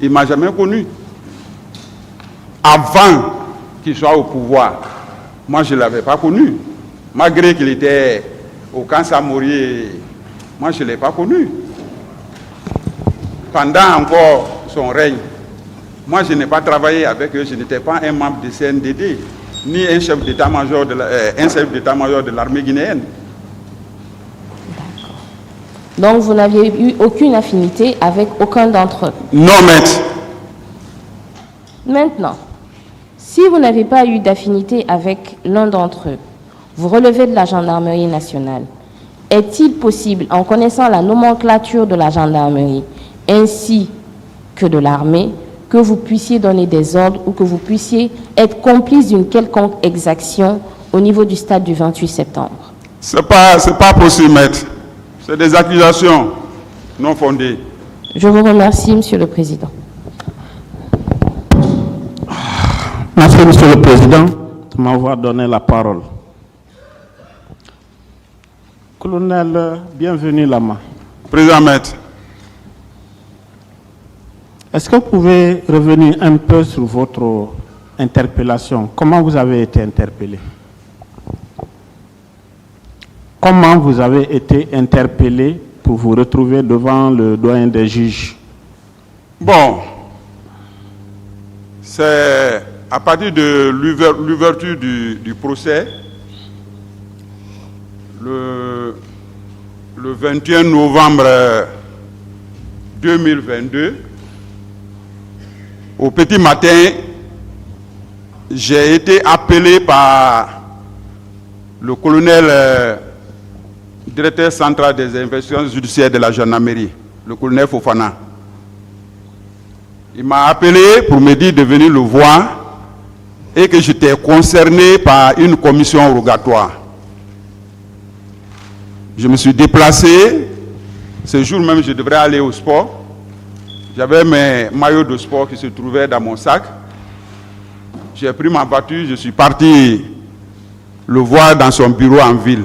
Il ne m'a jamais connu. Avant qu'il soit au pouvoir, moi je ne l'avais pas connu. Malgré qu'il était au camp Samori, moi je ne l'ai pas connu. Pendant encore son règne, moi je n'ai pas travaillé avec eux, je n'étais pas un membre du CNDD, ni un chef d'état-major de l'armée guinéenne. Donc vous n'aviez eu aucune affinité avec aucun d'entre eux? Non, maître. Maintenant, si vous n'avez pas eu d'affinité avec l'un d'entre eux, vous relevez de la gendarmerie nationale. Est-il possible, en connaissant la nomenclature de la gendarmerie ainsi que de l'armée, que vous puissiez donner des ordres ou que vous puissiez être complice d'une quelconque exaction au niveau du stade du 28 septembre? C'est pas possible, maître. C'est des accusations non fondées. Je vous remercie, Monsieur le Président. Merci, Monsieur le Président, de m'avoir donné la parole. Colonel, bienvenue là-bas. Président maître. Est-ce que vous pouvez revenir un peu sur votre interpellation? Comment vous avez été interpellé? Comment vous avez été interpellé pour vous retrouver devant le doyen des juges? Bon, c'est à partir de l'ouverture du procès, le 21 novembre 2022, au petit matin, j'ai été appelé par le colonel directeur central des investigations judiciaires de la gendarmerie, le colonel Fofana. Il m'a appelé pour me dire de venir le voir et que j'étais concerné par une commission rogatoire. Je me suis déplacé. Ce jour même, je devrais aller au sport. J'avais mes maillots de sport qui se trouvaient dans mon sac. J'ai pris ma voiture, je suis parti le voir dans son bureau en ville.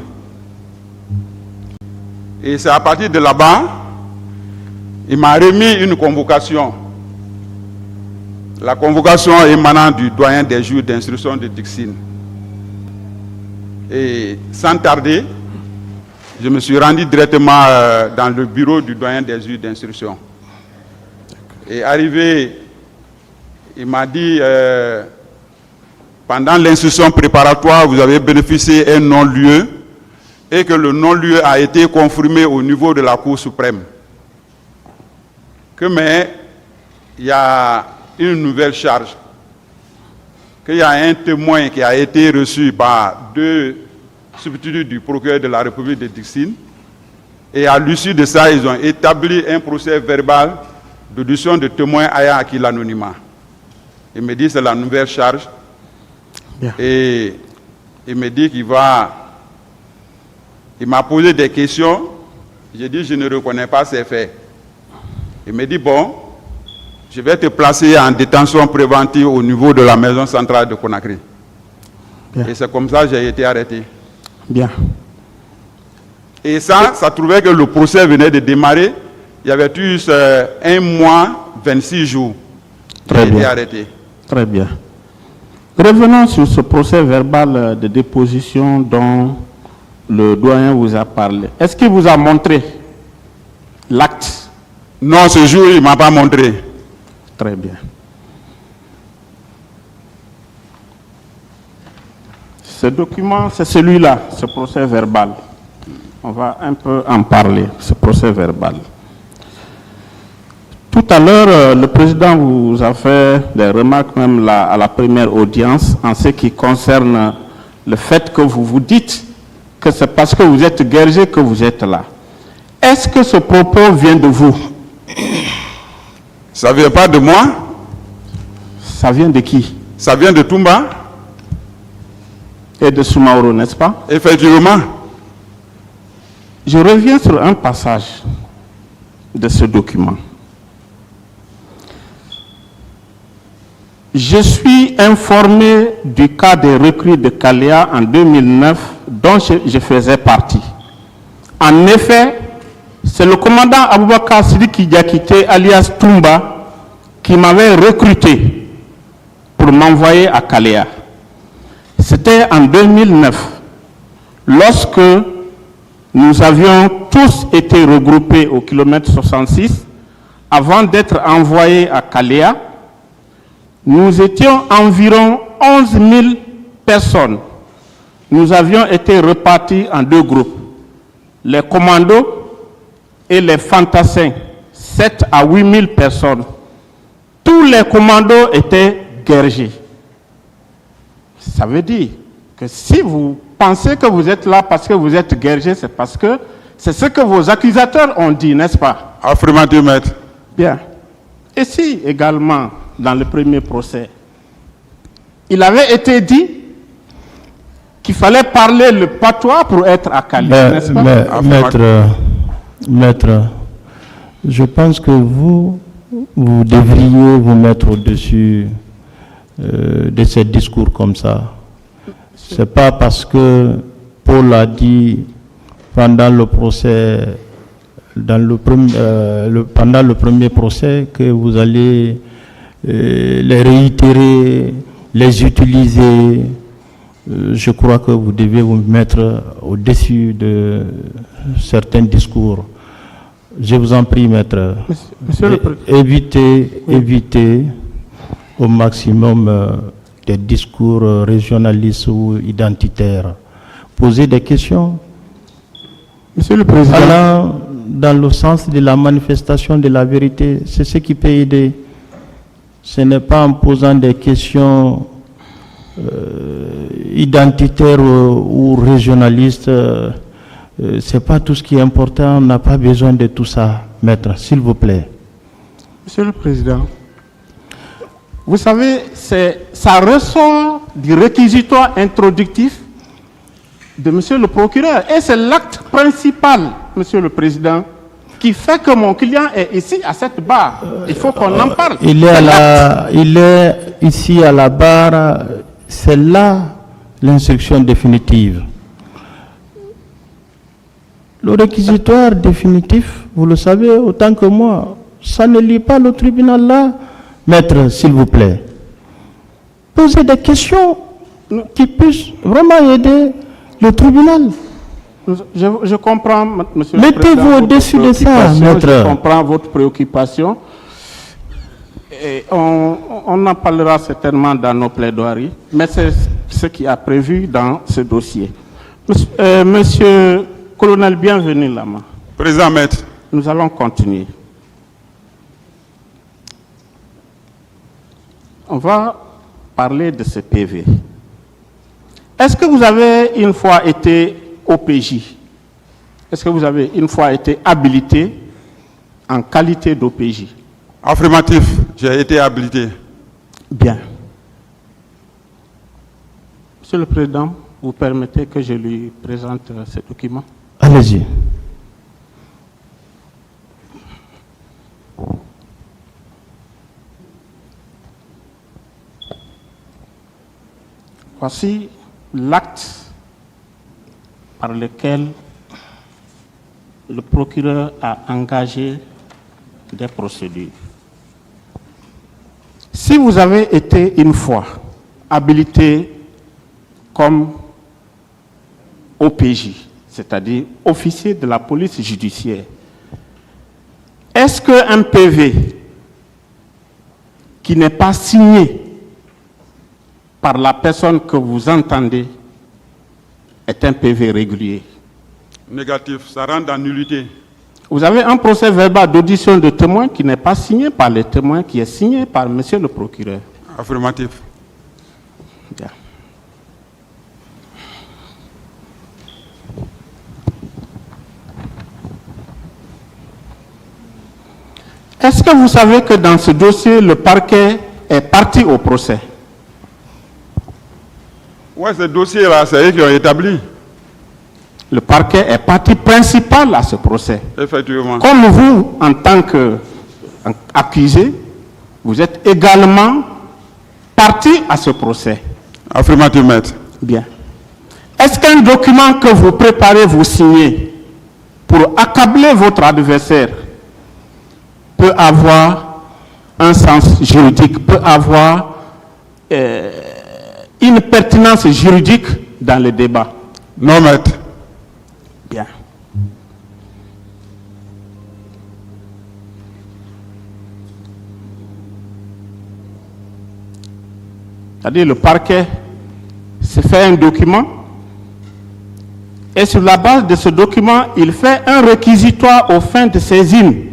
Et c'est à partir de là-bas, il m'a remis une convocation. La convocation émanant du doyen des juges d'instruction de Dixine. Et sans tarder, je me suis rendu directement dans le bureau du doyen des juges d'instruction. Et arrivé, il m'a dit, pendant l'instruction préparatoire, vous avez bénéficié d'un non-lieu et que le non-lieu a été confirmé au niveau de la Cour suprême. Mais il y a une nouvelle charge, qu'il y a un témoin qui a été reçu par 2 substituts du procureur de la République de Dixine, et à l'issue de ça, ils ont établi un procès verbal d'audition de témoins ayant acquis l'anonymat. Il me dit c'est la nouvelle charge. Bien. Et il me dit qu'il va... Il m'a posé des questions. J'ai dit je ne reconnais pas ces faits. Il me dit bon, je vais te placer en détention préventive au niveau de la maison centrale de Conakry. Bien. Et c'est comme ça que j'ai été arrêté. Bien. Et ça trouvait que le procès venait de démarrer. Il y avait eu 1 mois, 26 jours. J'ai été arrêté. Très bien. Revenons sur ce procès verbal de déposition dont le doyen vous a parlé. Est-ce qu'il vous a montré l'acte? Non, ce jour, il ne m'a pas montré. Très bien. Ce document, c'est celui-là, ce procès verbal. On va un peu en parler, ce procès verbal. Tout à l'heure, le président vous a fait des remarques même à la première audience en ce qui concerne le fait que vous vous dites que c'est parce que vous êtes guerrier que vous êtes là. Est-ce que ce propos vient de vous? Ça ne vient pas de moi. Ça vient de qui? Ça vient de Toumba. Et de Soumaoro, n'est-ce pas? Effectivement. Je reviens sur un passage de ce document. Je suis informé du cas des recrues de Kaléa en 2009 dont je faisais partie. En effet, c'est le commandant Aboubakar Sidiki Diakité alias Toumba qui m'avait recruté pour m'envoyer à Kalea. C'était en 2009, lorsque nous avions tous été regroupés au kilomètre 66. Avant d'être envoyés à Kalea, nous étions environ 11 000 personnes. Nous avions été repartis en deux groupes, les commandos et les fantassins, 7 à 8 000 personnes. Tous les commandos étaient guerriers. Ça veut dire que si vous pensez que vous êtes là parce que vous êtes guerrier, c'est parce que c'est ce que vos accusateurs ont dit, n'est-ce pas? Affirmatif, maître. Bien. Et si également, dans le premier procès, il avait été dit qu'il fallait parler le patois pour être à Kalea, n'est-ce pas? Maître, je pense que vous devriez vous mettre au-dessus de ces discours comme ça. C'est pas parce que Paul a dit pendant le procès, pendant le premier procès, que vous allez les réitérer, les utiliser. Je crois que vous devez vous mettre au-dessus de certains discours. Je vous en prie, maître. Monsieur le Président. Évitez au maximum des discours régionalistes ou identitaires. Posez des questions. Monsieur le Président. Allant dans le sens de la manifestation de la vérité, c'est ce qui peut aider. Ce n'est pas en posant des questions identitaires ou régionalistes. C'est pas tout ce qui est important. On n'a pas besoin de tout ça, maître, s'il vous plaît. Monsieur le Président, vous savez, ça ressort du réquisitoire introductif de Monsieur le procureur. Et c'est l'acte principal, Monsieur le Président, qui fait que mon client est ici à cette barre. Il faut qu'on en parle. Il est ici à la barre. C'est là l'instruction définitive. Le réquisitoire définitif, vous le savez autant que moi, ça ne lie pas le tribunal là. Maître, s'il vous plaît, posez des questions qui puissent vraiment aider le tribunal. Je comprends, Monsieur le Président. Mettez-vous au-dessus de ça, maître. Je comprends votre préoccupation. Et on en parlera certainement dans nos plaidoiries, mais c'est ce qui a prévu dans ce dossier. Monsieur Colonel, bienvenue là-bas. Président, maître. Nous allons continuer. On va parler de ce PV. Est-ce que vous avez une fois été OPJ? Est-ce que vous avez une fois été habilité en qualité d'OPJ? Affirmatif, j'ai été habilité. Bien. Monsieur le Président, vous permettez que je lui présente ce document? Allez-y. Voici l'acte par lequel le procureur a engagé des procédures. Si vous avez été une fois habilité comme OPJ, c'est-à-dire officier de la police judiciaire, est-ce qu'un PV qui n'est pas signé par la personne que vous entendez est un PV régulier? Négatif, ça rentre en nullité. Vous avez un procès verbal d'audition de témoins qui n'est pas signé par les témoins, qui est signé par Monsieur le procureur. Affirmatif. Bien. Est-ce que vous savez que dans ce dossier, le parquet est parti au procès? Oui, ce dossier-là, c'est eux qui ont établi. Le parquet est partie principale à ce procès. Effectivement. Comme vous, en tant qu'accusé, vous êtes également partie à ce procès. Affirmatif, maître. Bien. Est-ce qu'un document que vous préparez, vous signez pour accabler votre adversaire peut avoir un sens juridique, peut avoir une pertinence juridique dans le débat. Non, maître. Bien. C'est-à-dire le parquet se fait un document et sur la base de ce document, il fait un réquisitoire aux fins de saisine.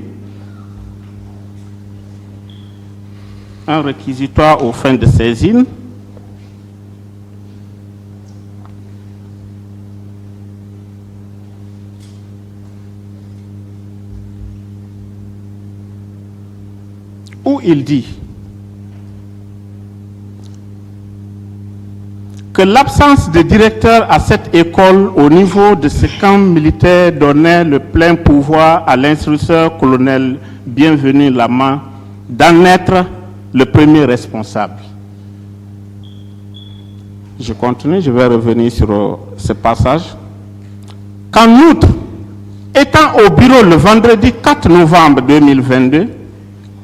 Un réquisitoire aux fins de saisine. Où il dit que l'absence de directeur à cette école au niveau de ce camp militaire donnait le plein pouvoir à l'instructeur colonel Bienvenu Lama d'en être le premier responsable. Je continue, je vais revenir sur ce passage. Qu'en outre, étant au bureau le vendredi 4 novembre 2022,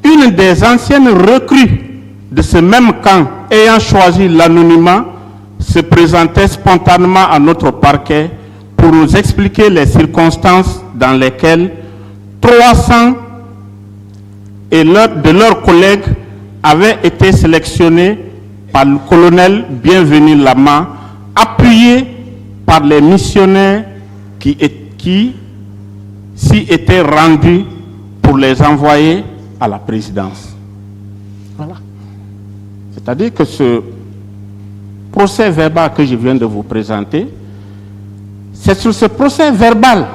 une des anciennes recrues de ce même camp ayant choisi l'anonymat se présentait spontanément à notre parquet pour nous expliquer les circonstances dans lesquelles 300 de leurs collègues avaient été sélectionnés par le colonel Bienvenu Lama, appuyés par les missionnaires qui s'y étaient rendus pour les envoyer à la présidence. Voilà. C'est-à-dire que ce procès verbal que je viens de vous présenter, c'est sur ce procès verbal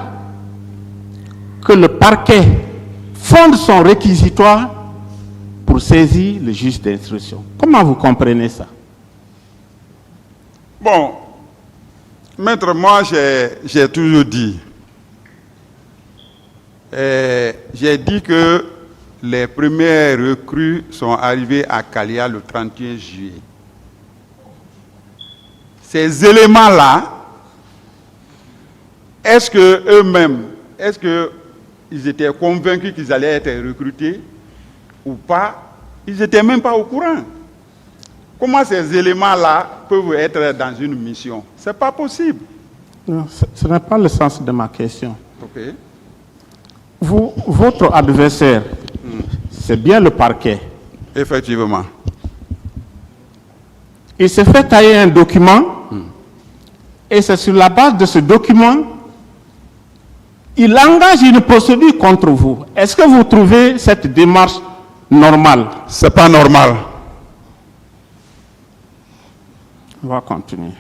que le parquet fonde son réquisitoire pour saisir le juge d'instruction. Comment vous comprenez ça? Bon, maître, moi j'ai toujours dit, j'ai dit que les premières recrues sont arrivées à Kalia le 31 juillet. Ces éléments-là, est-ce que eux-mêmes, est-ce qu'ils étaient convaincus qu'ils allaient être recrutés ou pas? Ils n'étaient même pas au courant. Comment ces éléments-là peuvent être dans une mission? Ce n'est pas possible. Non, ce n'est pas le sens de ma question. Ok. Votre adversaire, c'est bien le parquet. Effectivement. Il se fait tailler un document et c'est sur la base de ce document, il engage une procédure contre vous. Est-ce que vous trouvez cette démarche normale? Ce n'est pas normal. On va continuer.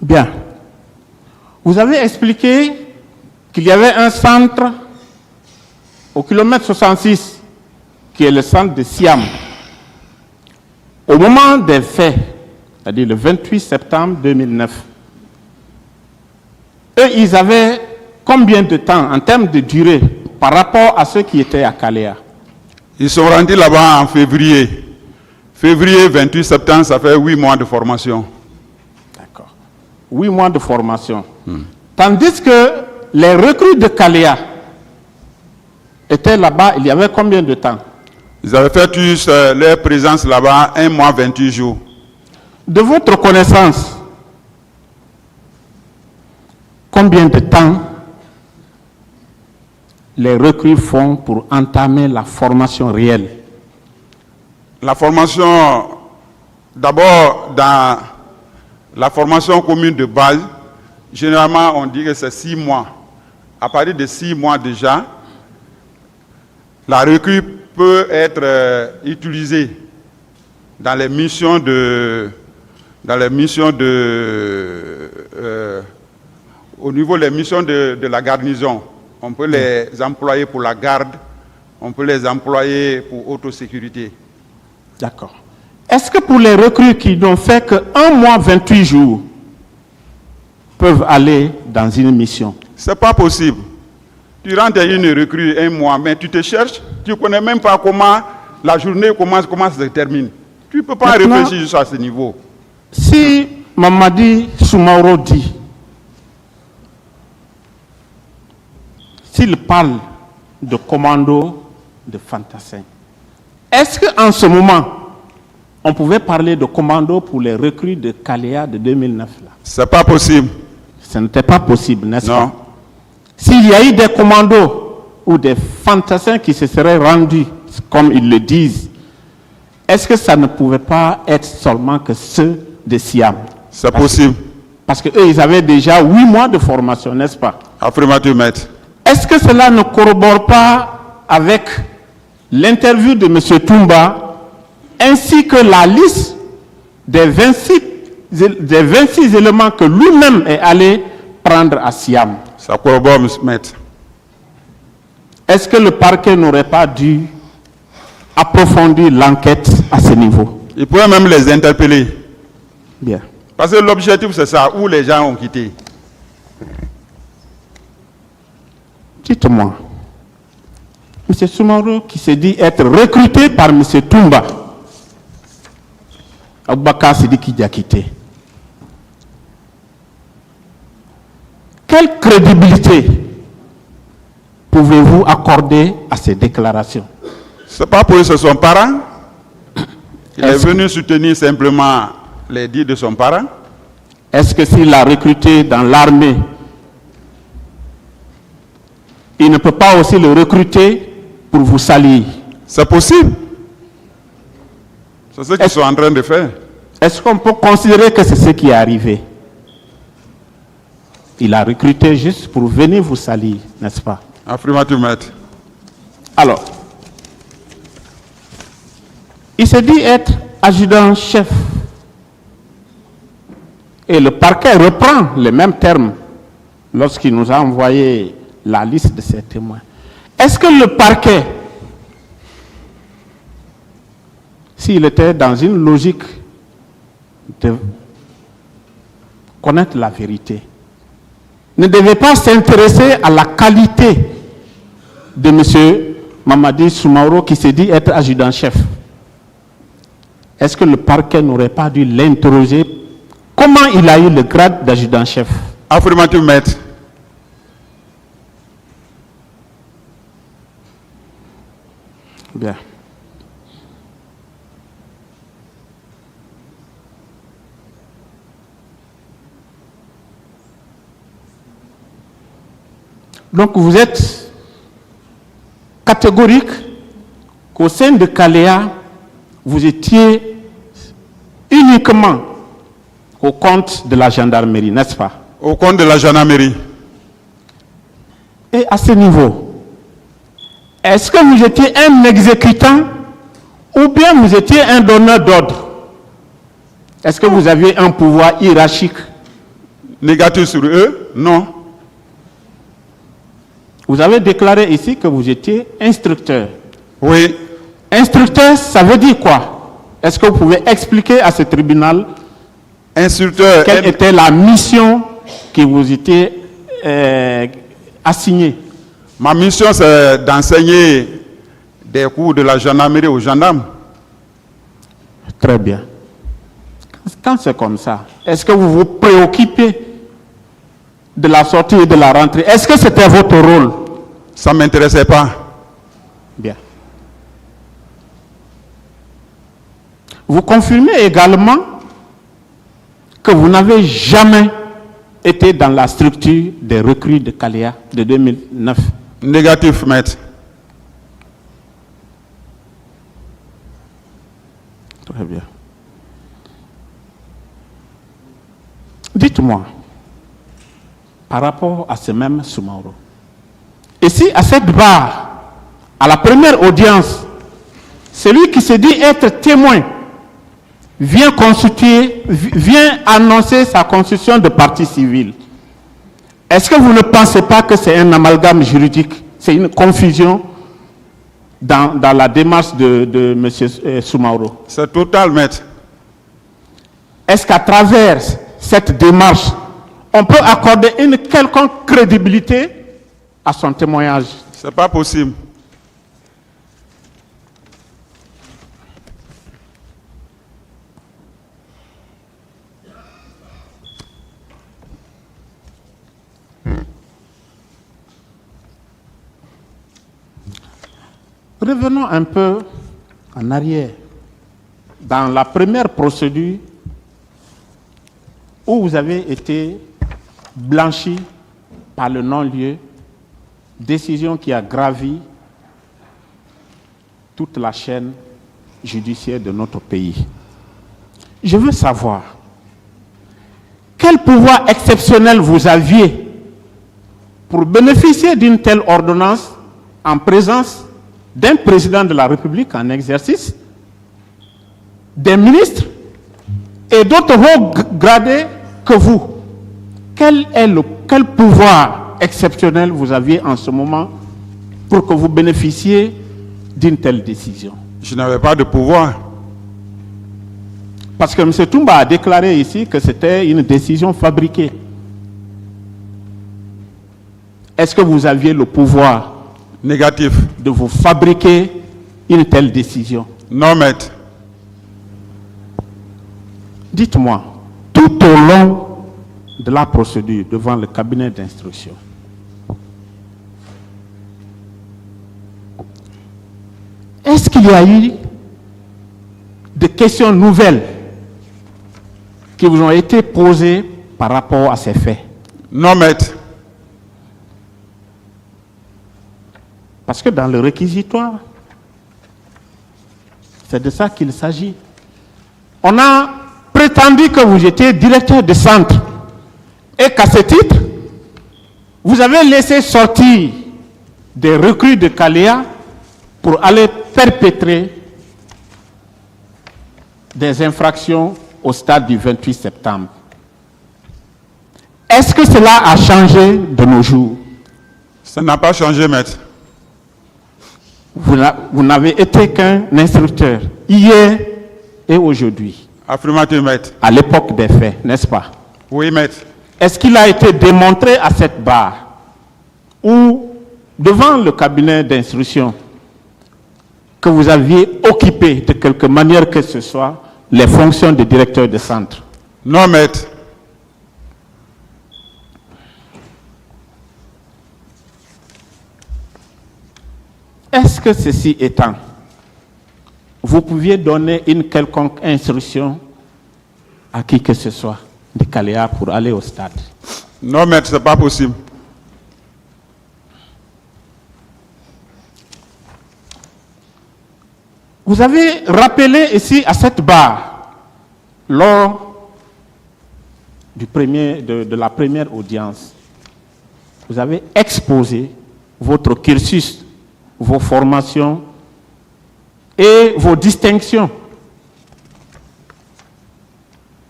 Bien. Vous avez expliqué qu'il y avait un centre au kilomètre 66 qui est le centre de Siam. Au moment des faits, c'est-à-dire le 28 septembre 2009, eux, ils avaient combien de temps en termes de durée par rapport à ceux qui étaient à Kalea? Ils sont rendus là-bas en février. Février, 28 septembre, ça fait 8 mois de formation. D'accord. 8 mois de formation. Tandis que les recrues de Kalea étaient là-bas, il y avait combien de temps? Ils avaient fait tous leur présence là-bas 1 mois, 28 jours. De votre connaissance, combien de temps les recrues font pour entamer la formation réelle? La formation, d'abord dans la formation commune de base, généralement on dit que c'est 6 mois. À partir de 6 mois déjà, la recrue peut être utilisée dans les missions au niveau des missions de la garnison. On peut les employer pour la garde, on peut les employer pour autosécurité. D'accord. Est-ce que pour les recrues qui n'ont fait que 1 mois 28 jours peuvent aller dans une mission? Ce n'est pas possible. Tu rentres dans une recrue 1 mois, mais tu te cherches, tu ne connais même pas comment la journée commence, comment ça se termine. Tu ne peux pas réfléchir jusqu'à ce niveau. Si Mamadi Soumaoro dit, s'il parle de commando de fantassins. Est-ce qu'en ce moment, on pouvait parler de commando pour les recrues de Kalea de 2009 là? C'est pas possible. Ce n'était pas possible, n'est-ce Non. pas? S'il y a eu des commandos ou des fantassins qui se seraient rendus, comme ils le disent, est-ce que ça ne pouvait pas être seulement que ceux de Siam? C'est possible. Parce qu'eux, ils avaient déjà 8 mois de formation, n'est-ce pas? Affirmative, maître. Est-ce que cela ne corrobore pas avec l'interview de M. Toumba ainsi que la liste des 26 éléments que lui-même est allé prendre à Siam? Ça corrobore, monsieur maître. Est-ce que le parquet n'aurait pas dû approfondir l'enquête à ce niveau? Il pourrait même les interpeller. Bien. Parce que l'objectif, c'est ça, où les gens ont quitté. Dites-moi, M. Soumaoro qui se dit être recruté par M. Toumba, Aboubakar Sidiki Diakité, quelle crédibilité pouvez-vous accorder à ces déclarations? C'est pas pour eux, c'est son parent. Il est Est-ce venu soutenir simplement les dires de son parent. Est-ce que s'il l'a recruté dans l'armée, il ne peut pas aussi le recruter pour vous salir? C'est possible. C'est ce qu'ils sont en train de faire. Est-ce qu'on peut considérer que c'est ce qui est arrivé? Il a recruté juste pour venir vous salir, n'est-ce pas? Affirmative, maître. Alors, il se dit être adjudant-chef. Et le parquet reprend les mêmes termes lorsqu'il nous a envoyé la liste de ses témoins. Est-ce que le parquet, s'il était dans une logique de connaître la vérité, ne devait pas s'intéresser à la qualité de M. Mamadi Soumaoro qui se dit être adjudant-chef? Est-ce que le parquet n'aurait pas dû l'interroger? Comment il a eu le grade d'adjudant-chef? Affirmative, maître. Bien. Donc vous êtes catégorique qu'au sein de Kalea, vous étiez uniquement au compte de la gendarmerie, n'est-ce pas? Au compte de la gendarmerie. Et à ce niveau, est-ce que vous étiez un exécutant ou bien vous étiez un donneur d'ordre? Est-ce que vous aviez un pouvoir hiérarchique? Négatif sur eux? Non. Vous avez déclaré ici que vous étiez instructeur. Oui. Instructeur, ça veut dire quoi? Est-ce que vous pouvez expliquer à ce tribunal Instructeur. quelle était la mission qui vous était assignée? Ma mission, c'est d'enseigner des cours de la gendarmerie aux gendarmes. Très bien. Quand c'est comme ça, est-ce que vous vous préoccupez de la sortie et de la rentrée? Est-ce que c'était votre rôle? Ça ne m'intéressait pas. Bien. Vous confirmez également que vous n'avez jamais été dans la structure des recrues de Kalea de 2009. Négatif, maître. Très bien. Dites-moi, par rapport à ce même Soumaoro, et si à cette barre, à la première audience, celui qui se dit être témoin vient annoncer sa constitution de partie civile, est-ce que vous ne pensez pas que c'est un amalgame juridique, c'est une confusion dans la démarche de M. Soumaoro? C'est total, maître. Est-ce qu'à travers cette démarche, on peut accorder une quelconque crédibilité à son témoignage? C'est pas possible. revenons un peu en arrière. Dans la première procédure où vous avez été blanchi par le non-lieu, décision qui a gravi toute la chaîne judiciaire de notre pays. Je veux savoir quel pouvoir exceptionnel vous aviez pour bénéficier d'une telle ordonnance en présence d'un président de la République en exercice, des ministres et d'autres hauts gradés que vous. Quel pouvoir exceptionnel vous aviez en ce moment pour que vous bénéficiez d'une telle décision? Je n'avais pas de pouvoir. Parce que M. Toumba a déclaré ici que c'était une décision fabriquée. Est-ce que vous aviez le pouvoir Négatif. de vous fabriquer une telle décision? Non, maître. Dites-moi, tout au long de la procédure devant le cabinet d'instruction, est-ce qu'il y a eu des questions nouvelles qui vous ont été posées par rapport à ces faits? Non, maître. Parce que dans le réquisitoire, c'est de ça qu'il s'agit. On a prétendu que vous étiez directeur de centre et qu'à ce titre, vous avez laissé sortir des recrues de Caléa pour aller perpétrer des infractions au stade du 28 septembre. Est-ce que cela a changé de nos jours? Ça n'a pas changé, maître. Vous n'avez été qu'un instructeur, hier et aujourd'hui. Affirmatif, maître. À l'époque des faits, n'est-ce pas? Oui, maître. Est-ce qu'il a été démontré à cette barre ou devant le cabinet d'instruction que vous aviez occupé de quelque manière que ce soit les fonctions de directeur de centre? Non, maître. Est-ce que ceci étant, vous pouviez donner une quelconque instruction à qui que ce soit de Caléa pour aller au stade? Non, maître, ce n'est pas possible. Vous avez rappelé ici à cette barre, lors de la première audience, vous avez exposé votre cursus, vos formations et vos distinctions.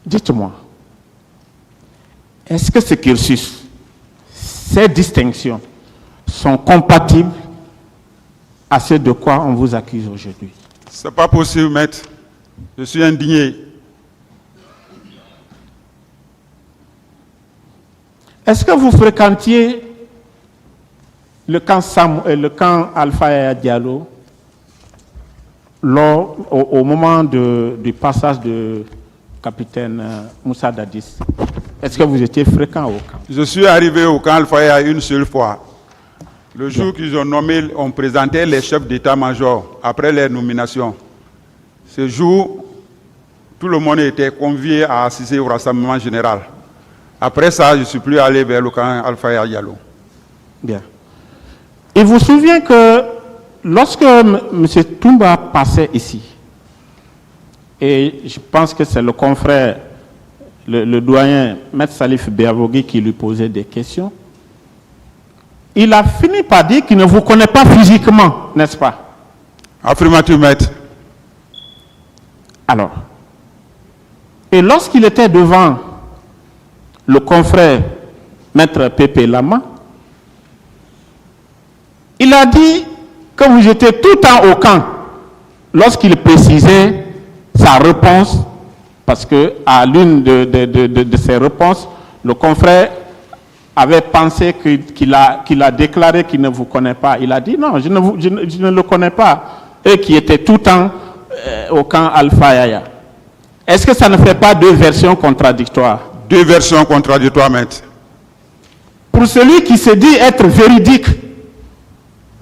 Dites-moi, est-ce que ce cursus, ces distinctions sont compatibles à ce de quoi on vous accuse aujourd'hui? Ce n'est pas possible, maître. Je suis indigné. Est-ce que vous fréquentiez le camp Alpha Yaya Diallo au moment du passage de capitaine Moussa Dadis? Est-ce que vous étiez fréquent au camp? Je suis arrivé au camp Alpha Yaya une seule fois. Le jour qu'ils ont nommé, on présentait les chefs d'état-major après leur nomination. Ce jour, tout le monde était convié à assister au rassemblement général. Après ça, je ne suis plus allé vers le camp Alpha Yaya Diallo. Bien. Il vous souvient que lorsque M. Toumba passait ici, et je pense que c'est le confrère, le doyen Maître Salif Béavogui qui lui posait des questions, il a fini par dire qu'il ne vous connaît pas physiquement, n'est-ce pas? Affirmatif, maître. Alors, et lorsqu'il était devant le confrère Maître Pépé Lama, il a dit que vous étiez tout le temps au camp lorsqu'il précisait sa réponse, parce qu'à l'une de ses réponses, le confrère avait pensé qu'il a déclaré qu'il ne vous connaît pas. Il a dit non, je ne le connais pas. Et qui était tout le temps au camp Alpha Yaya. Est-ce que ça ne fait pas deux versions contradictoires? Deux versions contradictoires, maître. Pour celui qui se dit être véridique,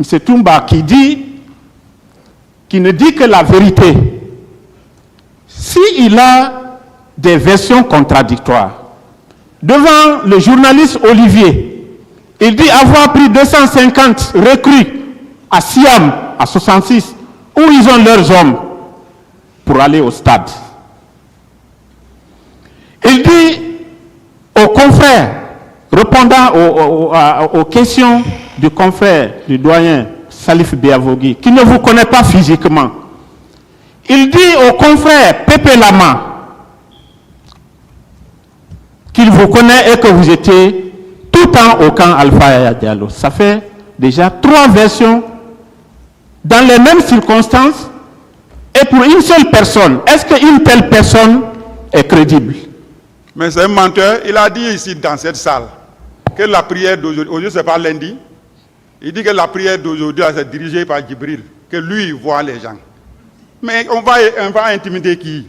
M. Toumba qui dit qui ne dit que la vérité, s'il a des versions contradictoires, devant le journaliste Olivier, il dit avoir pris 250 recrues à Siam, à 66, où ils ont leurs hommes pour aller au stade. Il dit aux confrères, répondant aux questions du confrère, du doyen Salif Biavogui, qui ne vous connaît pas physiquement, il dit aux confrères Pépé Lama qu'il vous connaît et que vous étiez tout le temps au camp Alpha Yaya Diallo. Ça fait déjà 3 versions dans les mêmes circonstances et pour une seule personne. Est-ce qu'une telle personne est crédible? Mais c'est un menteur. Il a dit ici dans cette salle que la prière d'aujourd'hui, aujourd'hui c'est pas lundi, il dit que la prière d'aujourd'hui c'est dirigée par Djibril, que lui il voit les gens. Mais on va intimider qui?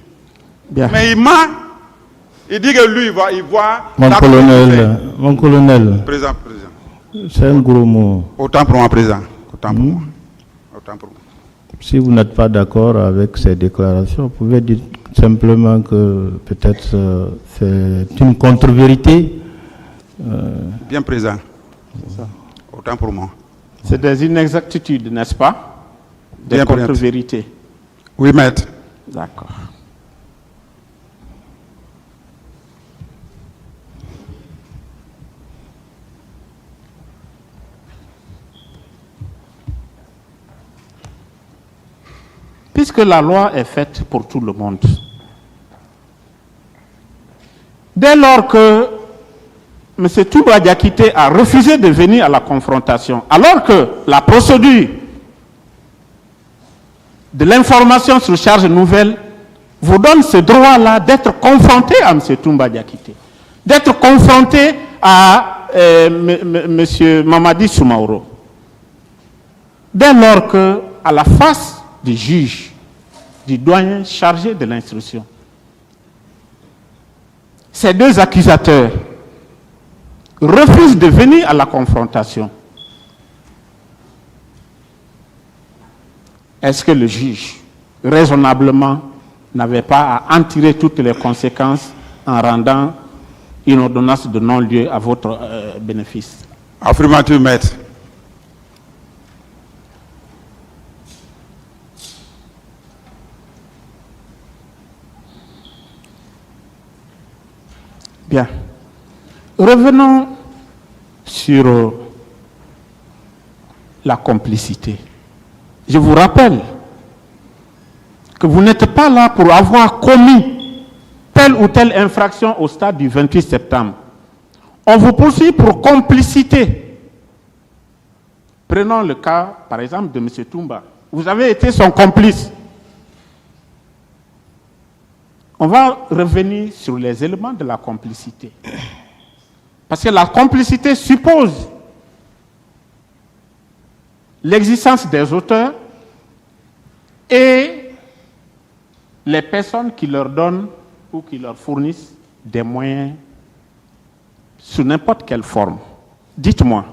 Bien. Mais il ment. Il dit que lui il voit Mon colonel, Présent. c'est un gros mot. Autant pour moi, présent. Autant pour moi. Autant pour moi. Si vous n'êtes pas d'accord avec ces déclarations, vous pouvez dire simplement que peut-être c'est une contre-vérité. Bien présent. Autant pour moi. C'est des inexactitudes, n'est-ce pas? Des Bien présent. contre-vérités. Oui, maître. D'accord. Puisque la loi est faite pour tout le monde, dès lors que M. Touba Diakité a refusé de venir à la confrontation, alors que la procédure de l'information sur charge nouvelle vous donne ce droit-là d'être confronté à M. Touba Diakité, d'être confronté à M. Mamadi Soumaoro. Dès lors que, à la face du juge, du doyen chargé de l'instruction, ces 2 accusateurs refusent de venir à la confrontation, est-ce que le juge, raisonnablement, n'avait pas à en tirer toutes les conséquences en rendant une ordonnance de non-lieu à votre bénéfice? Affirmative, maître. Bien. Revenons sur la complicité. Je vous rappelle que vous n'êtes pas là pour avoir commis telle ou telle infraction au stade du 28 septembre. On vous poursuit pour complicité. Prenons le cas, par exemple, de M. Toumba. Vous avez été son complice. On va revenir sur les éléments de la complicité. Parce que la complicité suppose l'existence des auteurs et les personnes qui leur donnent ou qui leur fournissent des moyens sous n'importe quelle forme. Dites-moi,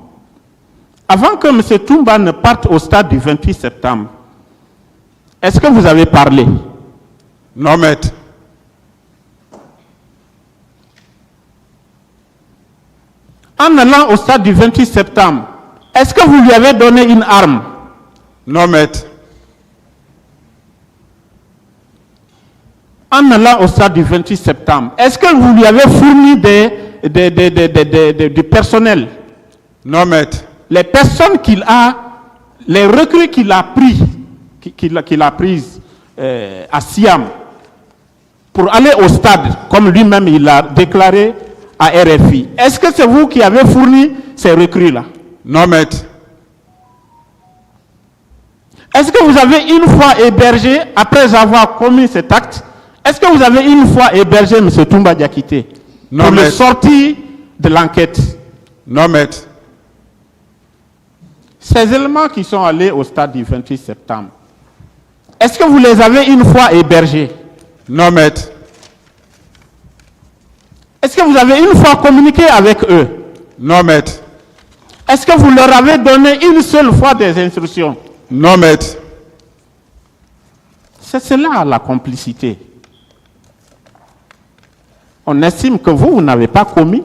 avant que M. Toumba ne parte au stade du 28 septembre, est-ce que vous avez parlé? Non, maître. En allant au stade du 28 septembre, est-ce que vous lui avez donné une arme? Non, maître. En allant au stade du 28 septembre, est-ce que vous lui avez fourni du personnel? Non, maître. Les personnes qu'il a, les recrues qu'il a prises à Siam pour aller au stade, comme lui-même il a déclaré à RFI. Est-ce que c'est vous qui avez fourni ces recrues-là? Non, maître. Est-ce que vous avez une fois hébergé, après avoir commis cet acte, est-ce que vous avez une fois hébergé M. Toumba Diakité pour le sortir de l'enquête? Non, maître. Ces éléments qui sont allés au stade du 28 septembre, est-ce que vous les avez une fois hébergés? Non, maître. Est-ce que vous avez une fois communiqué avec eux? Non, maître. Est-ce que vous leur avez donné une seule fois des instructions? Non, maître. C'est cela la complicité. On estime que vous n'avez pas commis,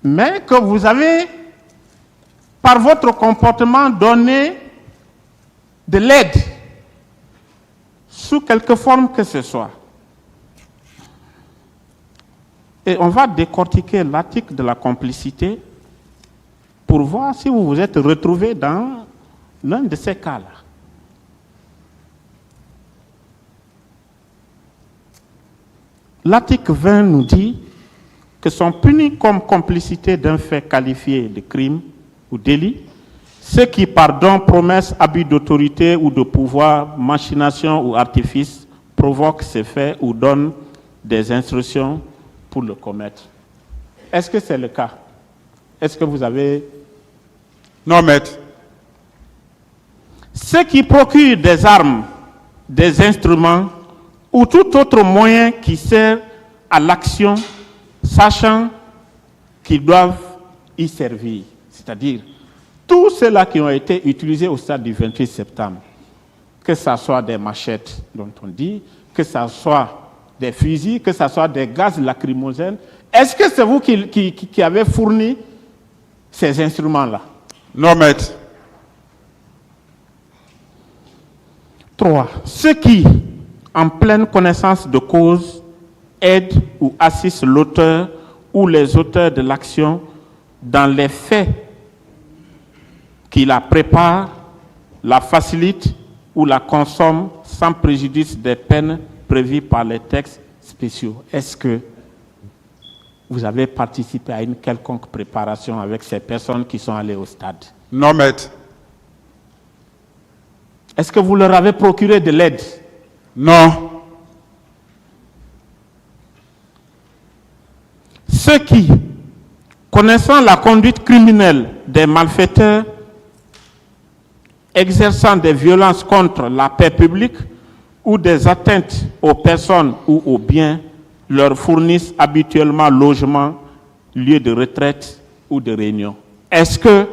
mais que vous avez, par votre comportement, donné de l'aide, sous quelque forme que ce soit. Et on va décortiquer l'article de la complicité pour voir si vous vous êtes retrouvé dans l'un de ces cas-là. L'article 20 nous dit que sont punis comme complicité d'un fait qualifié de crime ou délit ceux qui, par don, promesse, abus d'autorité ou de pouvoir, machination ou artifice, provoquent ces faits ou donnent des instructions pour le commettre. Est-ce que c'est le cas? Est-ce que vous avez... Non, maître. Ceux qui procurent des armes, des instruments ou tout autre moyen qui sert à l'action, sachant qu'ils doivent y servir. C'est-à-dire, tous ceux-là qui ont été utilisés au stade du 28 septembre, que ce soit des machettes dont on dit, que ce soit des fusils, que ce soit des gaz lacrymogènes, est-ce que c'est vous qui avez fourni ces instruments-là? Non, maître. 3. Ceux qui, en pleine connaissance de cause, aident ou assistent l'auteur ou les auteurs de l'action dans les faits qui la préparent, la facilitent ou la consomment sans préjudice des peines prévues par les textes spéciaux. Est-ce que vous avez participé à une quelconque préparation avec ces personnes qui sont allées au stade? Non, maître. Est-ce que vous leur avez procuré de l'aide? Non. Ceux qui, connaissant la conduite criminelle des malfaiteurs, exerçant des violences contre la paix publique ou des atteintes aux personnes ou aux biens, leur fournissent habituellement logement, lieu de retraite ou de réunion. Est-ce que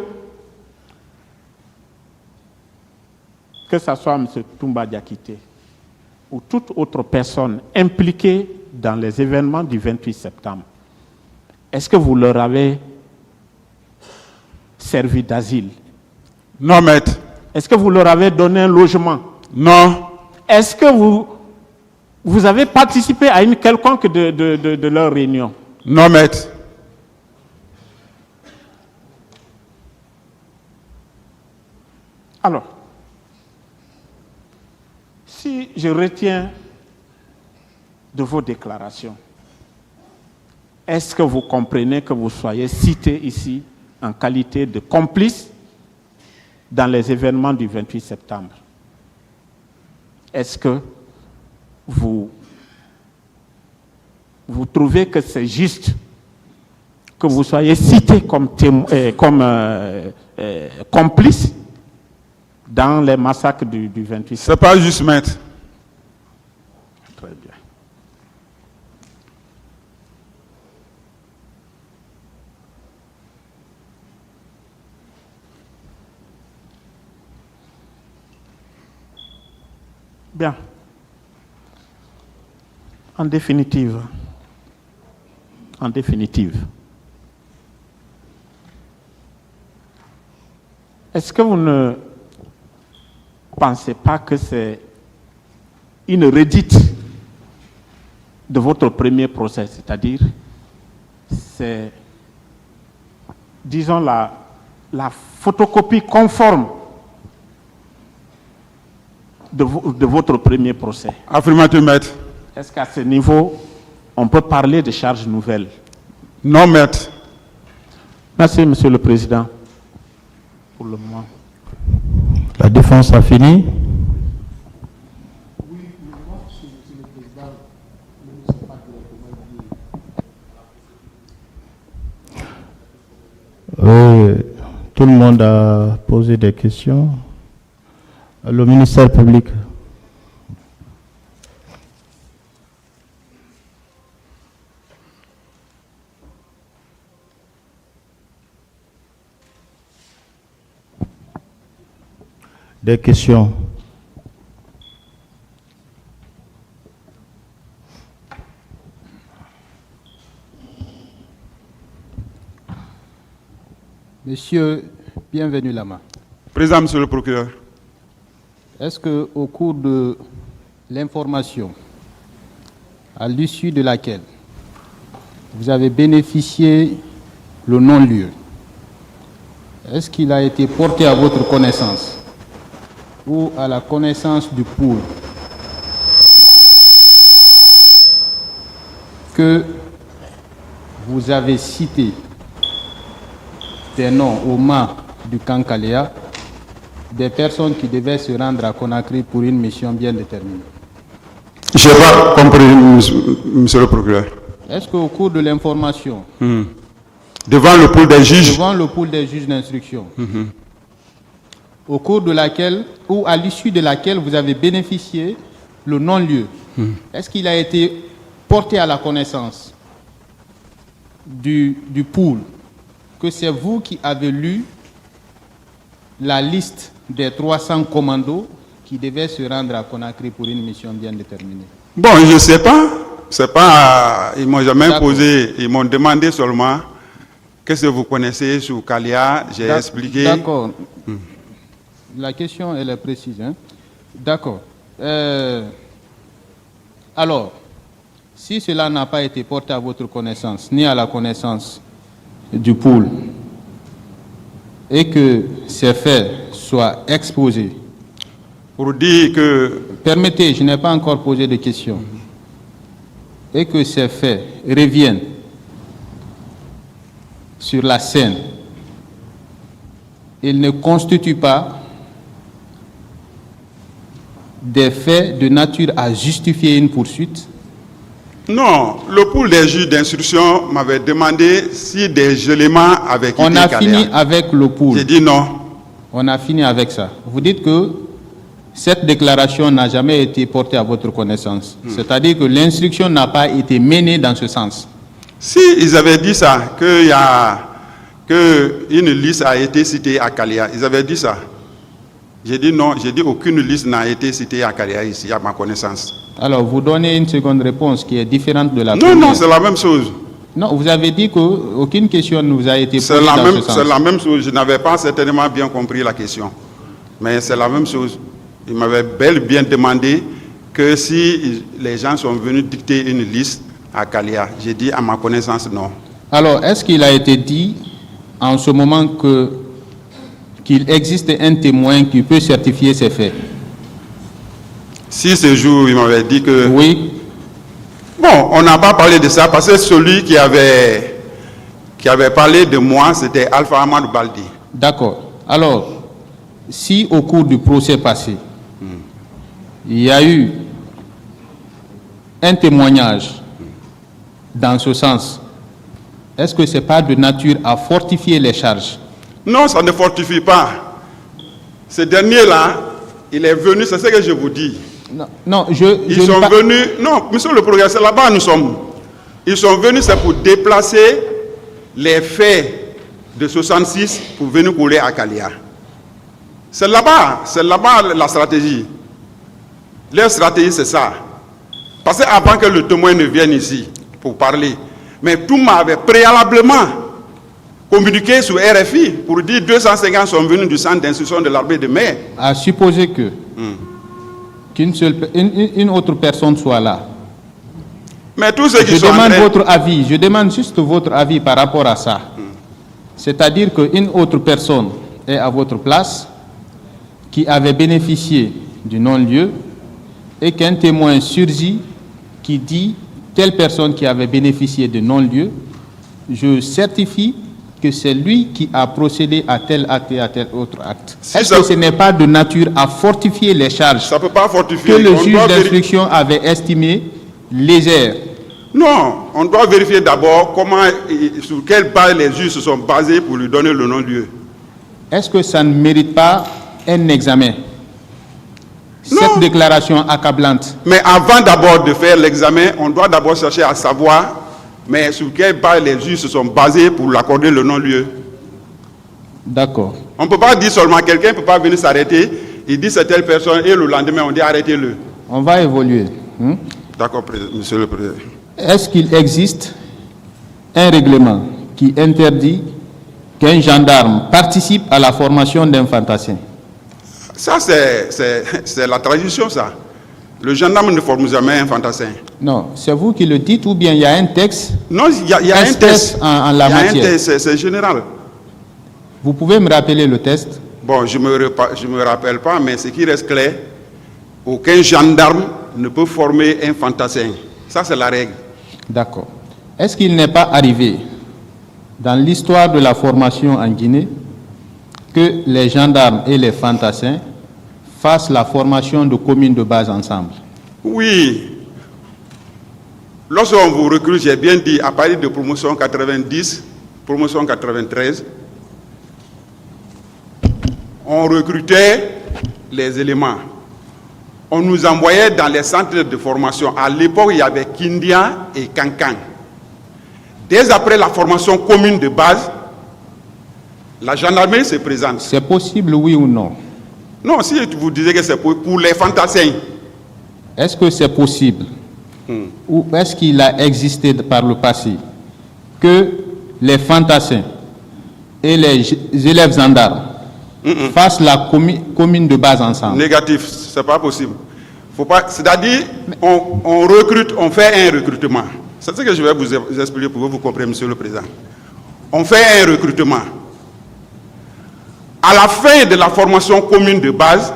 ce soit M. Toumba Diakité ou toute autre personne impliquée dans les événements du 28 septembre, est-ce que vous leur avez servi d'asile? Non, maître. Est-ce que vous leur avez donné un logement? Non. Est-ce que vous avez participé à une quelconque de leur réunion? Non, maître. Alors, si je retiens de vos déclarations, est-ce que vous comprenez que vous soyez cité ici en qualité de complice dans les événements du 28 septembre? Est-ce que vous trouvez que c'est juste que vous soyez cité comme complice dans les massacres du 28 septembre? C'est pas juste, maître. Très bien. Bien. En définitive, est-ce que vous ne pensez pas que c'est une redite de votre premier procès, c'est-à-dire c'est, disons, la photocopie conforme de votre premier procès? Affirmatif, maître. Est-ce qu'à ce niveau, on peut parler de charges nouvelles? Non, maître. Merci, Monsieur le Président. Pour le moment. La défense a fini. Tout le monde a posé des questions. Le ministère public. Des questions. Monsieur, bienvenue Lama. Président, Monsieur le procureur. Est-ce qu'au cours de l'information, à l'issue de laquelle vous avez bénéficié le non-lieu, est-ce qu'il a été porté à votre connaissance ou à la connaissance du pool que vous avez cité des noms au mât du camp Kalea, des personnes qui devaient se rendre à Conakry pour une mission bien déterminée? Je n'ai pas compris, Monsieur le procureur. Est-ce qu'au cours de l'information, Devant le pool des juges, devant le pool des juges d'instruction, au cours de laquelle, ou à l'issue de laquelle vous avez bénéficié le non-lieu, est-ce qu'il a été porté à la connaissance du pool que c'est vous qui avez lu la liste des 300 commandos qui devaient se rendre à Conakry pour une mission bien déterminée? bon, je ne sais pas. C'est pas, ils m'ont jamais D'accord. posé, ils m'ont demandé seulement qu'est-ce que vous connaissez sur Kalea. J'ai expliqué. D'accord. La question, elle est précise. Hein? D'accord. Alors, si cela n'a pas été porté à votre connaissance, ni à la connaissance du pool, et que ces faits soient exposés, Pour dire que, permettez, je n'ai pas encore posé de questions, et que ces faits reviennent sur la scène, ils ne constituent pas des faits de nature à justifier une poursuite. non, le pool des juges d'instruction m'avait demandé si des éléments avaient quitté On a Kalea. fini avec le pool. J'ai dit non. On a fini avec ça. Vous dites que cette déclaration n'a jamais été portée à votre connaissance. C'est-à-dire que l'instruction n'a pas été menée dans ce sens. Si ils avaient dit ça, qu'une liste a été citée à Kalea, ils avaient dit ça. J'ai dit non, j'ai dit aucune liste n'a été citée à Kalea ici, à ma connaissance. Alors, vous donnez une seconde réponse qui est différente de la Non, première. non, c'est la même chose. Non, vous avez dit qu'aucune question ne vous a été posée C'est la, dans même, ce sens. c'est la même chose. Je n'avais pas certainement bien compris la question. Mais c'est la même chose. Il m'avait bel et bien demandé que si les gens sont venus dicter une liste à Kalea. J'ai dit à ma connaissance non. Alors, est-ce qu'il a été dit en ce moment qu'il existe un témoin qui peut certifier ces faits? Si ce jour, il m'avait dit que... Oui. Bon, on n'a pas parlé de ça parce que celui qui avait parlé de moi, c'était Alpha Amadou Baldi. D'accord. Alors, si au cours du procès passé, il y a eu un témoignage dans ce sens, est-ce que ce n'est pas de nature à fortifier les charges? Non, ça ne fortifie pas. Ce dernier-là, il est venu, c'est ce que je vous dis. Non, Ils sont venus, non, monsieur le procureur, c'est là-bas nous sommes. Ils sont venus, c'est pour déplacer les faits de 66 pour venir couler à Kalea. C'est là-bas la stratégie. Leur stratégie, c'est ça. Parce qu'avant que le témoin ne vienne ici pour parler, mais tout m'avait préalablement communiqué sur RFI pour dire 250 sont venus du centre d'instruction de l'armée de mer. À supposer que une autre personne soit là. Mais tous ceux qui Je sont demande en train... votre avis, je demande juste votre avis par rapport à ça. C'est-à-dire qu'une autre personne est à votre place, qui avait bénéficié du non-lieu, et qu'un témoin surgit qui dit telle personne qui avait bénéficié de non-lieu, je certifie que c'est lui qui a procédé à tel acte et à tel autre acte. Si Est-ce ça- que ce n'est pas de nature à fortifier les charges Ça ne peut pas fortifier. que le On juge doit d'instruction avait estimées légères? Non, on doit vérifier d'abord sur quelle base les juges se sont basés pour lui donner le non-lieu. Est-ce que ça ne mérite pas un examen? Non. Cette déclaration accablante. Mais avant d'abord de faire l'examen, on doit d'abord chercher à savoir mais sur quelle base les juges se sont basés pour lui accorder le non-lieu. D'accord. On ne peut pas dire seulement quelqu'un ne peut pas venir s'arrêter, il dit c'est telle personne et le lendemain on dit arrêtez-le. On va évoluer. D'accord, monsieur le président. Est-ce qu'il existe un règlement qui interdit qu'un gendarme participe à la formation d'un fantassin? Ça, c'est la tradition, ça. Le gendarme ne forme jamais un fantassin. Non, c'est vous qui le dites ou bien il y a un texte? Non, il y a un test. En la Il y a un matière. test, c'est général. Vous pouvez me rappeler le test? Bon, je me rappelle pas, mais ce qui reste clair, aucun gendarme ne peut former un fantassin. Ça, c'est la règle. D'accord. Est-ce qu'il n'est pas arrivé dans l'histoire de la formation en Guinée que les gendarmes et les fantassins fassent la formation de communes de base ensemble? Oui. Lorsqu'on vous recrute, j'ai bien dit, à partir de promotion 90, promotion 93, on recrutait les éléments. On nous envoyait dans les centres de formation. À l'époque, il y avait Kindia et Kankan. Dès après la formation commune de base, la gendarmerie se présente. C'est possible, oui ou non? Non, si vous disiez que c'est pour les fantassins. Est-ce que c'est possible ou est-ce qu'il a existé par le passé que les fantassins et les élèves gendarmes fassent la commune de base ensemble? Négatif, c'est pas possible. C'est-à-dire, on recrute, on fait un recrutement. C'est ce que je vais vous expliquer pour que vous compreniez, Monsieur le Président. On fait un recrutement. À la fin de la formation commune de base,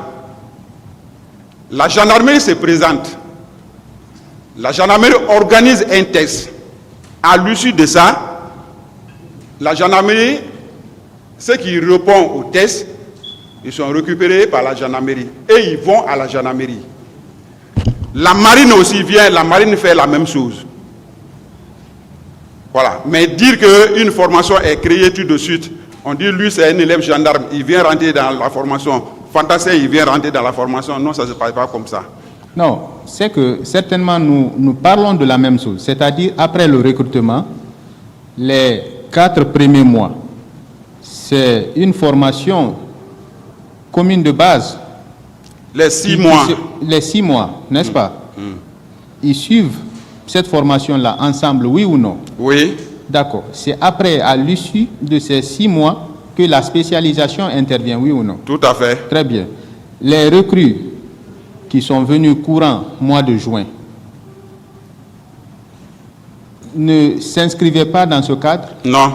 la gendarmerie se présente. La gendarmerie organise un test. À l'issue de ça, la gendarmerie, ceux qui répondent au test, ils sont récupérés par la gendarmerie et ils vont à la gendarmerie. La marine aussi vient, la marine fait la même chose. Voilà. Mais dire qu'une formation est créée tout de suite, on dit lui c'est un élève gendarme, il vient rentrer dans la formation. Fantassin, il vient rentrer dans la formation. Non, ça ne se passe pas comme ça. Non, c'est que certainement nous parlons de la même chose. C'est-à-dire, après le recrutement, les 4 premiers mois, c'est une formation commune de base. Les 6 mois. Les 6 mois, n'est-ce pas? Ils suivent cette formation-là ensemble, oui ou non? Oui. D'accord. C'est après, à l'issue de ces 6 mois, que la spécialisation intervient, oui ou non? Tout à fait. Très bien. Les recrues qui sont venus courant mois de juin ne s'inscrivaient pas dans ce cadre? Non.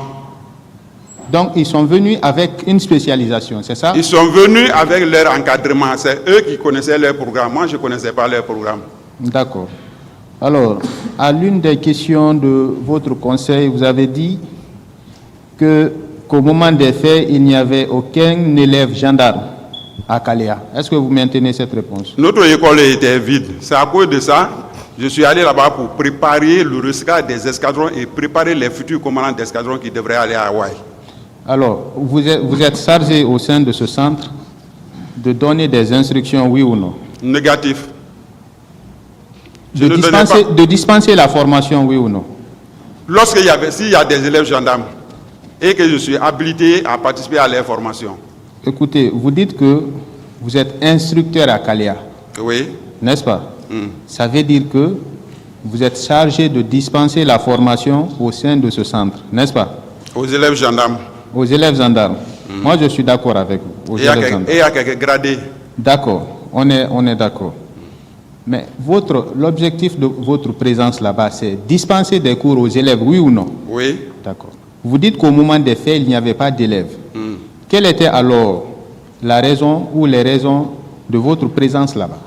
Donc, ils sont venus avec une spécialisation, c'est ça? Ils sont venus avec leur encadrement. C'est eux qui connaissaient leur programme. Moi, je ne connaissais pas leur programme. D'accord. Alors, à l'une des questions de votre conseil, vous avez dit qu'au moment des faits, il n'y avait aucun élève gendarme à Kalea. Est-ce que vous maintenez cette réponse? Notre école était vide. C'est à cause de ça, je suis allé là-bas pour préparer le recyclage des escadrons et préparer les futurs commandants d'escadrons qui devraient aller à Hawaï. Alors, vous êtes chargé au sein de ce centre de donner des instructions, oui ou non? Négatif. De dispenser la formation, oui ou non? S'il y a des élèves gendarmes et que je suis habilité à participer à leur formation. Écoutez, vous dites que vous êtes instructeur à Kalea. Oui. N'est-ce pas? Ça veut dire que vous êtes chargé de dispenser la formation au sein de ce centre, n'est-ce pas? Aux élèves gendarmes. Aux élèves gendarmes. Moi, je suis d'accord avec vous. Et à quelques gradés. D'accord, on est d'accord. Mais l'objectif de votre présence là-bas, c'est dispenser des cours aux élèves, oui ou non? Oui. D'accord. Vous dites qu'au moment des faits, il n'y avait pas d'élèves. Quelle était alors la raison ou les raisons de votre présence là-bas?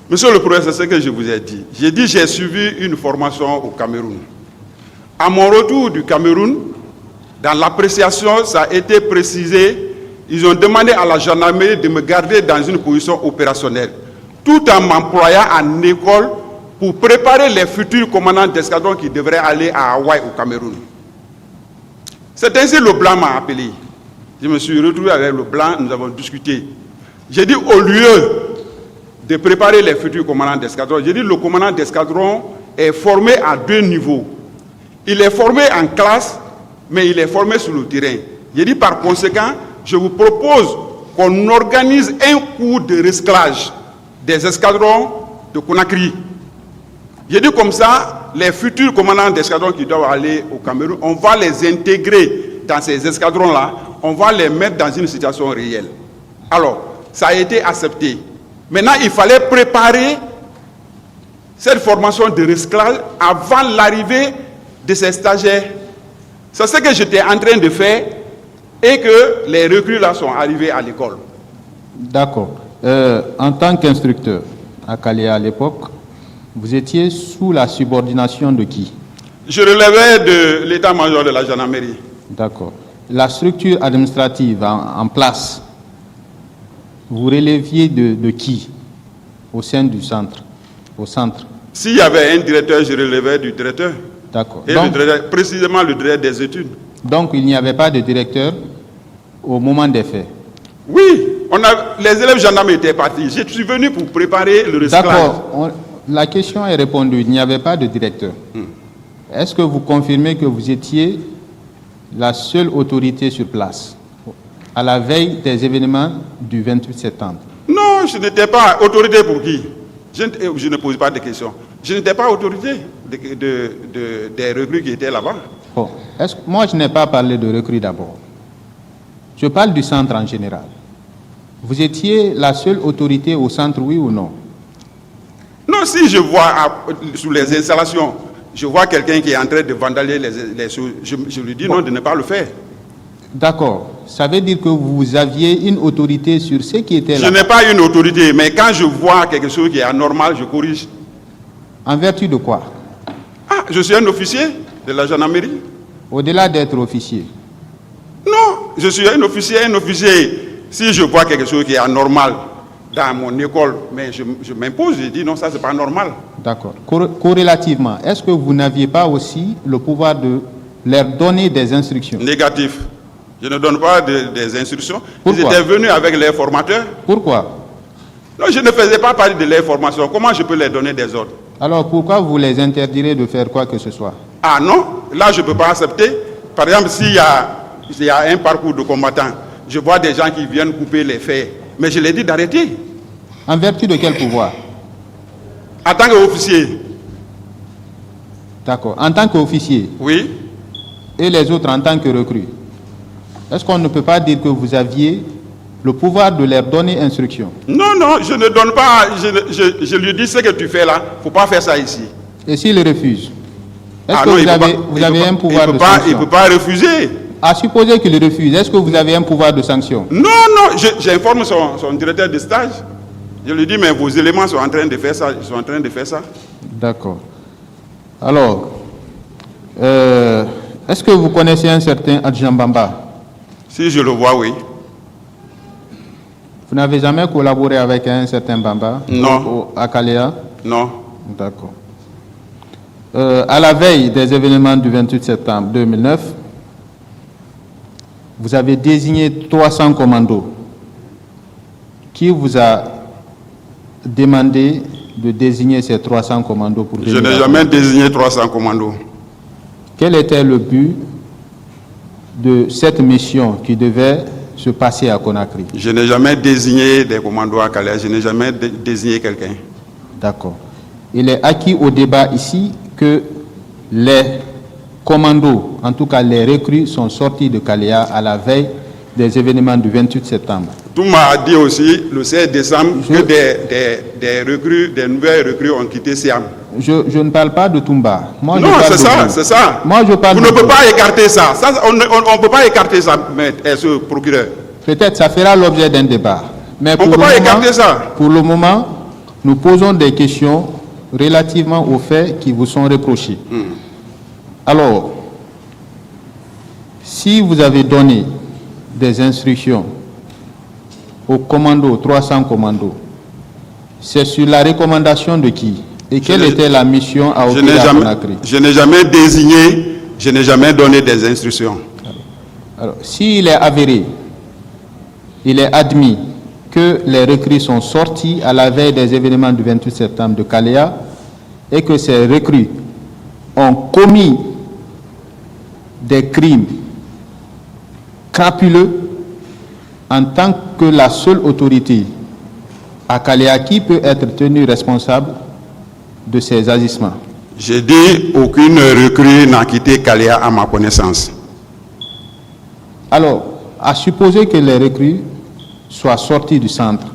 Monsieur le professeur, c'est ce que je vous ai dit. J'ai dit j'ai suivi une formation au Cameroun. À mon retour du Cameroun, dans l'appréciation, ça a été précisé, ils ont demandé à la gendarmerie de me garder dans une position opérationnelle, tout en m'employant en école pour préparer les futurs commandants d'escadron qui devraient aller à Hawaï au Cameroun. C'est ainsi le blanc m'a appelé. Je me suis retrouvé avec le blanc, nous avons discuté. J'ai dit au lieu de préparer les futurs commandants d'escadron, j'ai dit le commandant d'escadron est formé à 2 niveaux. Il est formé en classe, mais il est formé sur le terrain. J'ai dit par conséquent, je vous propose qu'on organise un cours de recyclage des escadrons de Conakry. J'ai dit comme ça, les futurs commandants d'escadrons qui doivent aller au Cameroun, on va les intégrer dans ces escadrons-là, on va les mettre dans une situation réelle. Alors, ça a été accepté. Maintenant, il fallait préparer cette formation de recyclage avant l'arrivée de ces stagiaires. C'est ce que j'étais en train de faire et que les recrues là sont arrivés à l'école. D'accord. En tant qu'instructeur à Kalea à l'époque, vous étiez sous la subordination de qui? Je relevais de l'état-major de la gendarmerie. D'accord. La structure administrative en place, vous releviez de qui au sein du centre? Au centre. S'il y avait un directeur, je relevais du directeur. D'accord. Et Donc, précisément le directeur des études. donc il n'y avait pas de directeur au moment des faits. Oui, les élèves gendarmes étaient partis. Je suis venu pour préparer le recyclage. D'accord. La question est répondue. Il n'y avait pas de directeur. Est-ce que vous confirmez que vous étiez la seule autorité sur place à la veille des événements du 28 septembre? Non, je n'étais pas autorité pour qui? Je ne pose pas de questions. Je n'étais pas autorité des recrues qui étaient là-bas. Bon. Moi, je n'ai pas parlé de recrues d'abord. Je parle du centre en général. Vous étiez la seule autorité au centre, oui ou non? Non, si je vois sous les installations, je vois quelqu'un qui est en train de vandaliser les choses, je lui dis non de ne pas le faire. D'accord. Ça veut dire que vous aviez une autorité sur ce qui était là. Je n'ai pas une autorité, mais quand je vois quelque chose qui est anormal, je corrige. En vertu de quoi? Ah, je suis un officier de la gendarmerie. Au-delà d'être officier. Non, je suis un officier. Si je vois quelque chose qui est anormal dans mon école, mais je m'impose, je dis non, ça c'est pas normal. D'accord. Corrélativement, est-ce que vous n'aviez pas aussi le pouvoir de leur donner des instructions? Négatif. Je ne donne pas des instructions. Pourquoi? Ils étaient venus avec les formateurs. Pourquoi? Non, je ne faisais pas partie de leur formation. Comment je peux leur donner des ordres? Alors pourquoi vous les interdirez de faire quoi que ce soit? Ah non, là je ne peux pas accepter. Par exemple, s'il y a un parcours de combattants, je vois des gens qui viennent couper les fers, mais je leur dis d'arrêter. En vertu de quel pouvoir? En tant qu'officier. D'accord. En tant qu'officier. Oui. Et les autres en tant que recrues. Est-ce qu'on ne peut pas dire que vous aviez le pouvoir de leur donner instruction? Non, non, je ne donne pas. Je lui dis ce que tu fais là, il ne faut pas faire ça ici. Et s'il refuse? Est-ce Ah que non, vous avez un pouvoir de sanction? Il ne peut pas refuser. À supposer qu'il refuse, est-ce que vous avez un pouvoir de sanction? Non, non, j'informe son directeur de stage. Je lui dis, mais vos éléments sont en train de faire ça. Ils sont en train de faire ça. D'accord. Alors, est-ce que vous connaissez un certain Adjan Bamba? Si je le vois, oui. Vous n'avez jamais collaboré avec un certain Bamba? Non. À Kalea? Non. D'accord. À la veille des événements du 28 septembre 2009, vous avez désigné 300 commandos. Qui vous a demandé de désigner ces 300 commandos pour Je n'ai jamais désigné 300 commandos. Quel était le but de cette mission qui devait se passer à Conakry? Je n'ai jamais désigné des commandos à Calais. Je n'ai jamais désigné quelqu'un. D'accord. Il est acquis au débat ici que les commandos, en tout cas les recrues, sont sortis de Kalea à la veille des événements du 28 septembre. Touma a dit aussi, le 16 décembre, que des nouvelles recrues ont quitté Siam. Je ne parle pas de Toumba. Moi, non, c'est ça, c'est ça. Moi, je parle vous ne pouvez pas écarter ça. On ne peut pas écarter ça, ce procureur. Peut-être ça fera l'objet d'un débat. Mais on ne peut pas écarter ça. Pour le moment, nous posons des questions relativement aux faits qui vous sont reprochés. Alors, si vous avez donné des instructions aux commandos, 300 commandos, c'est sur la recommandation de qui? Et quelle était la mission à opérer à Conakry? Je n'ai jamais désigné, je n'ai jamais donné des instructions. Alors, s'il est avéré, il est admis que les recrues sont sortis à la veille des événements du 28 septembre de Kalea et que ces recrues ont commis des crimes crapuleux, en tant que la seule autorité à Kalea, qui peut être tenue responsable de ces agissements? J'ai dit aucune recrue n'a quitté Kalea à ma connaissance. Alors, à supposer que les recrues soient sortis du centre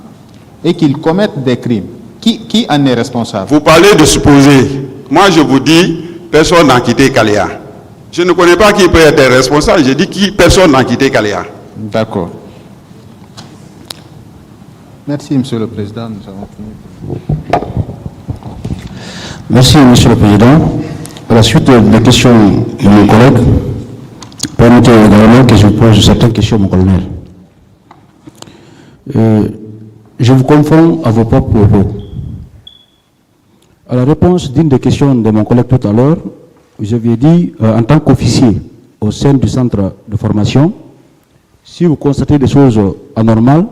et qu'ils commettent des crimes, qui en est responsable? Vous parlez de supposer. Moi, je vous dis, personne n'a quitté Kaléa. Je ne connais pas qui peut être responsable. Je dis qui personne n'a quitté Kaléa. D'accord. Merci, Monsieur le Président. Nous avons fini. Merci, Monsieur le Président. À la suite des questions de mon collègue, permettez également que je pose certaines questions, mon colonel. Je vous confonds à vos propres propos. À la réponse d'une des questions de mon collègue tout à l'heure, vous aviez dit, en tant qu'officier au sein du centre de formation, si vous constatez des choses anormales,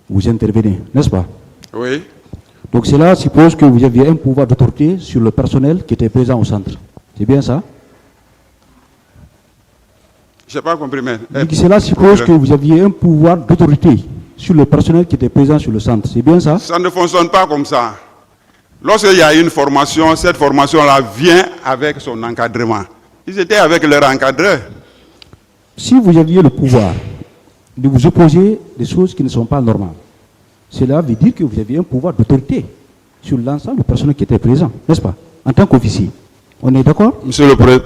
vous intervenez, n'est-ce pas? Oui. Donc cela suppose que vous aviez un pouvoir d'autorité sur le personnel qui était présent au centre. C'est bien ça? Je n'ai pas compris, mais... Donc cela suppose que vous aviez un pouvoir d'autorité sur le personnel qui était présent sur le centre. C'est bien ça? Ça ne fonctionne pas comme ça. Lorsqu'il y a une formation, cette formation-là vient avec son encadrement. Ils étaient avec leur encadreur. Si vous aviez le pouvoir de vous opposer des choses qui ne sont pas normales, cela veut dire que vous aviez un pouvoir d'autorité sur l'ensemble du personnel qui était présent, n'est-ce pas? En tant qu'officier. On est d'accord? Monsieur le Président,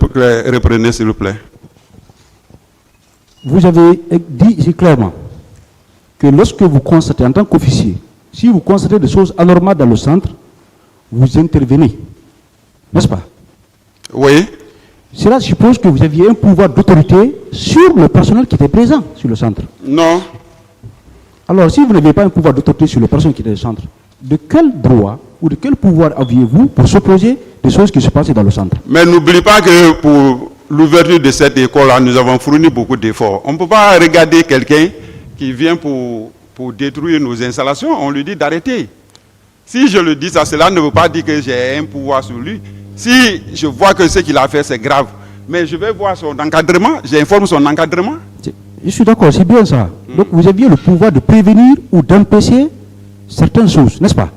reprenez s'il vous plaît. Vous avez dit ici clairement que lorsque vous constatez en tant qu'officier, si vous constatez des choses anormales dans le centre, vous intervenez, n'est-ce pas? Oui. Cela suppose que vous aviez un pouvoir d'autorité sur le personnel qui était présent sur le centre. Non. Alors, si vous n'avez pas un pouvoir d'autorité sur le personnel qui était au centre, de quel droit ou de quel pouvoir aviez-vous pour s'opposer des choses qui se passaient dans le centre? Mais n'oublie pas que pour l'ouverture de cette école-là, nous avons fourni beaucoup d'efforts. On ne peut pas regarder quelqu'un qui vient pour détruire nos installations. On lui dit d'arrêter. Si je le dis ça, cela ne veut pas dire que j'ai un pouvoir sur lui. Si je vois que ce qu'il a fait, c'est grave, mais je vais voir son encadrement, j'informe son encadrement. Je suis d'accord, c'est bien ça. Donc vous aviez le pouvoir de prévenir ou d'empêcher certaines choses, n'est-ce pas?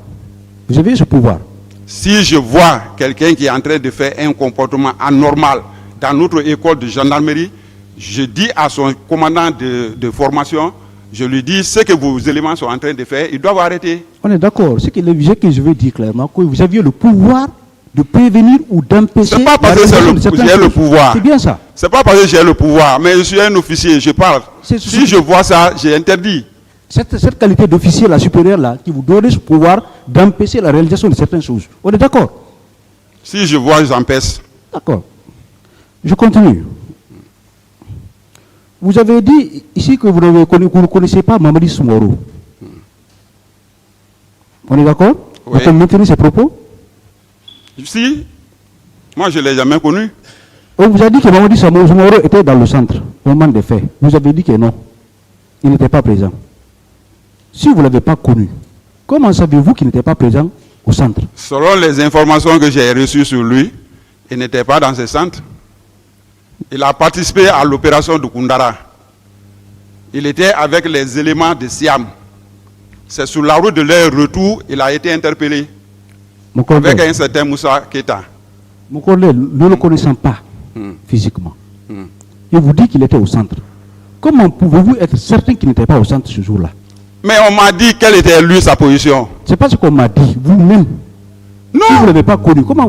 Vous avez ce pouvoir. Si je vois quelqu'un qui est en train de faire un comportement anormal dans notre école de gendarmerie, je dis à son commandant de formation, je lui dis ce que vos éléments sont en train de faire, ils doivent arrêter. On est d'accord, c'est que je veux dire clairement que vous aviez le pouvoir de prévenir ou d'empêcher. C'est pas parce que j'ai le pouvoir. C'est bien ça. C'est pas parce que j'ai le pouvoir, mais je suis un officier, je parle. Si je vois ça, j'ai interdit. Cette qualité d'officier là, supérieur là, qui vous donne ce pouvoir d'empêcher la réalisation de certaines choses. On est d'accord? Si je vois, j'empêche. D'accord. Je continue. Vous avez dit ici que vous ne connaissez pas Mamadi Soumaoro. On est d'accord? Oui. Vous maintenez ces propos? Si, moi je ne l'ai jamais connu. On vous a dit que Mamadi Soumaoro était dans le centre au moment des faits. Vous avez dit que non, il n'était pas présent. Si vous ne l'avez pas connu, comment savez-vous qu'il n'était pas présent au centre? Selon les informations que j'ai reçues sur lui, il n'était pas dans ce centre. Il a participé à l'opération de Koundara. Il était avec les éléments de Siam. C'est sur la route de leur retour, il a été interpellé. Avec un certain Moussa Keita. Mon collègue, ne le connaissant pas physiquement, il vous dit qu'il était au centre. Comment pouvez-vous être certain qu'il n'était pas au centre ce jour-là? Mais on m'a dit quelle était lui sa position. C'est pas ce qu'on m'a dit, vous-même. Non. Si vous ne l'avez pas connu, comment